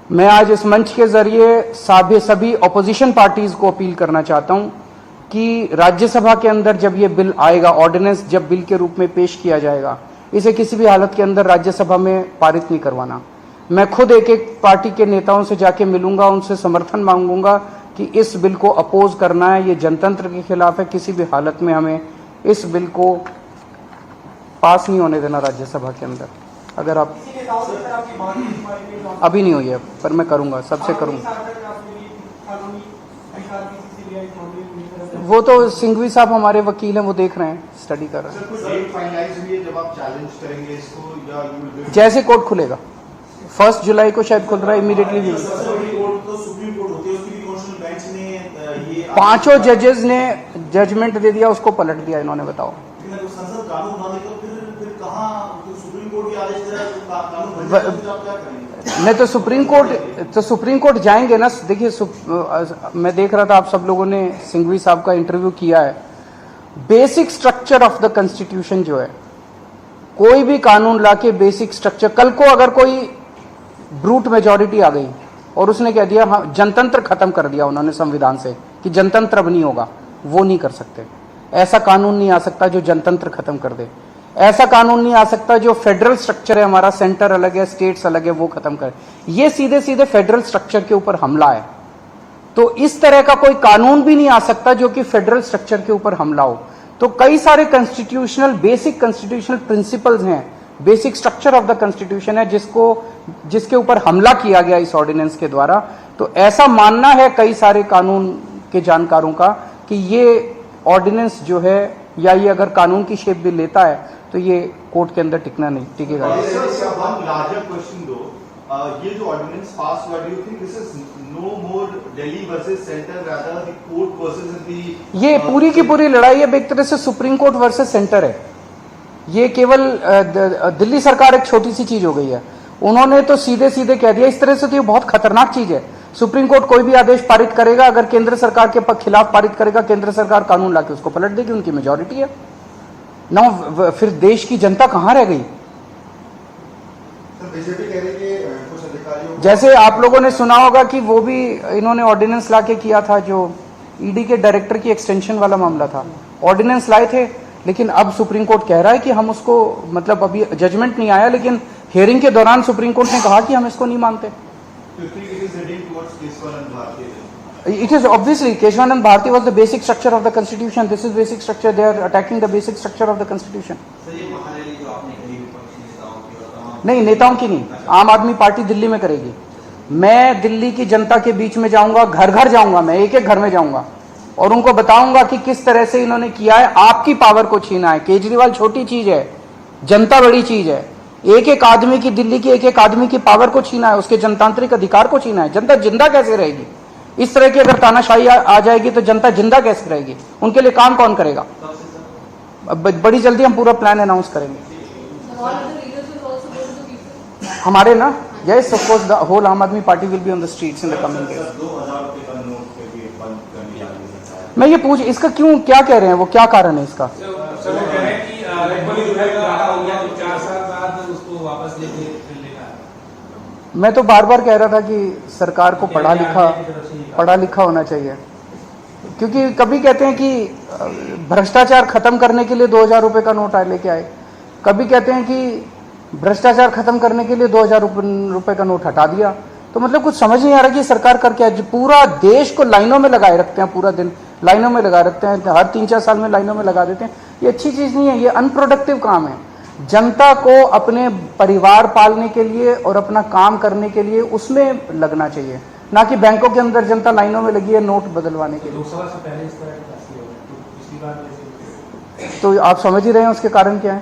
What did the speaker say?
मैं आज इस मंच के जरिए सभी ऑपोजिशन पार्टीज को अपील करना चाहता हूं कि राज्यसभा के अंदर जब ये बिल आएगा, ऑर्डिनेंस जब बिल के रूप में पेश किया जाएगा, इसे किसी भी हालत के अंदर राज्यसभा में पारित नहीं करवाना। मैं खुद एक एक पार्टी के नेताओं से जाके मिलूंगा, उनसे समर्थन मांगूंगा कि इस बिल को अपोज करना है, ये जनतंत्र के खिलाफ है। किसी भी हालत में हमें इस बिल को पास नहीं होने देना राज्यसभा के अंदर। अगर आप अभी नहीं हुई है, पर मैं करूंगा, सबसे करूंगा। वो तो सिंघवी साहब हमारे वकील हैं, वो देख रहे हैं, स्टडी कर रहे हैं। जैसे कोर्ट खुलेगा 1 जुलाई को शायद खुल रहा है, इमीडिएटली 5 जजेस ने जजमेंट दे दिया, उसको पलट दिया इन्होंने। बताओ नहीं तो सुप्रीम कोर्ट जाएंगे ना। देखिए, मैं देख रहा था आप सब लोगों ने सिंघवी साहब का इंटरव्यू किया है। Basic structure of the constitution जो है, कोई भी कानून लाके बेसिक स्ट्रक्चर, कल को अगर कोई ब्रूट मेजॉरिटी आ गई और उसने कह दिया हाँ जनतंत्र खत्म कर दिया उन्होंने संविधान से कि जनतंत्र अब नहीं होगा, वो नहीं कर सकते। ऐसा कानून नहीं आ सकता जो जनतंत्र खत्म कर दे। ऐसा कानून नहीं आ सकता जो फेडरल स्ट्रक्चर है हमारा, सेंटर अलग है, स्टेट्स अलग है, वो खत्म करे। ये सीधे सीधे फेडरल स्ट्रक्चर के ऊपर हमला है। तो इस तरह का कोई कानून भी नहीं आ सकता जो कि फेडरल स्ट्रक्चर के ऊपर हमला हो। तो कई सारे बेसिक कॉन्स्टिट्यूशनल प्रिंसिपल्स हैं, basic structure of the constitution है जिसके ऊपर हमला किया गया इस ऑर्डिनेंस के द्वारा। तो ऐसा मानना है कई सारे कानून के जानकारों का कि ये ऑर्डिनेंस जो है, या ये अगर कानून की शेप भी लेता है तो ये कोर्ट के अंदर टिकेगा। ये जो ऑर्डिनेंस पास हुआ, do you think this is no more Delhi versus centre, rather the court versus the ये पूरी की पूरी लड़ाई अब एक तरह से सुप्रीम कोर्ट वर्सेस सेंटर है। ये केवल दिल्ली सरकार एक छोटी सी चीज हो गई है। उन्होंने तो सीधे सीधे कह दिया। इस तरह से तो ये बहुत खतरनाक चीज है। सुप्रीम कोर्ट कोई भी आदेश पारित करेगा, अगर केंद्र सरकार के खिलाफ पारित करेगा, केंद्र सरकार कानून लाके उसको पलट देगी, उनकी मेजॉरिटी है ना। फिर देश की जनता कहां रह गई? जैसे आप लोगों ने सुना होगा कि वो भी इन्होंने ऑर्डिनेंस लाके किया था, जो ईडी के डायरेक्टर की एक्सटेंशन वाला मामला था। ऑर्डिनेंस लाए थे, लेकिन अब सुप्रीम कोर्ट कह रहा है कि हम उसको, मतलब अभी जजमेंट नहीं आया, लेकिन हियरिंग के दौरान सुप्रीम कोर्ट ने कहा कि हम इसको नहीं मानते। It is obviously Keshwanand Bharti was the basic structure of the constitution. This is basic structure. They are attacking the basic structure of the constitution. नहीं, नेताओं की नहीं, आम आदमी पार्टी दिल्ली में करेगी। मैं दिल्ली की जनता के बीच में जाऊंगा, घर घर जाऊंगा, मैं एक एक घर में जाऊंगा और उनको बताऊंगा कि किस तरह से इन्होंने किया है। आपकी पावर को छीना है। केजरीवाल छोटी चीज है, जनता बड़ी चीज है। एक एक आदमी की, दिल्ली की एक एक आदमी की पावर को छीना है, उसके जनतांत्रिक अधिकार को छीना है। जनता जिंदा कैसे रहेगी? इस तरह की अगर तानाशाही आ जाएगी तो जनता जिंदा कैसे रहेगी? उनके लिए काम कौन करेगा? बड़ी जल्दी हम पूरा प्लान अनाउंस करेंगे हमारे ना। Yes, of course the whole Aam Aadmi Party will be on the streets in the coming days. मैं ये पूछ, इसका क्यों, क्या कह रहे हैं वो, क्या कारण है इसका? मैं तो बार बार कह रहा था कि सरकार को पढ़ा लिखा होना चाहिए। क्योंकि कभी कहते हैं कि भ्रष्टाचार खत्म करने के लिए 2000 रुपए का नोट लेके आए, कभी कहते हैं कि भ्रष्टाचार खत्म करने के लिए 2000 रुपए का नोट हटा दिया। तो मतलब कुछ समझ नहीं आ रहा कि सरकार कर क्या। पूरा देश को लाइनों में लगाए रखते हैं, पूरा दिन लाइनों में लगा रखते हैं, हर 3-4 साल में लाइनों में लगा देते हैं। ये अच्छी चीज नहीं है, ये अनप्रोडक्टिव काम है। जनता को अपने परिवार पालने के लिए और अपना काम करने के लिए उसमें लगना चाहिए, ना कि बैंकों के अंदर जनता लाइनों में लगी है नोट बदलवाने के लिए। तो आप समझ ही रहे हैं उसके कारण क्या है।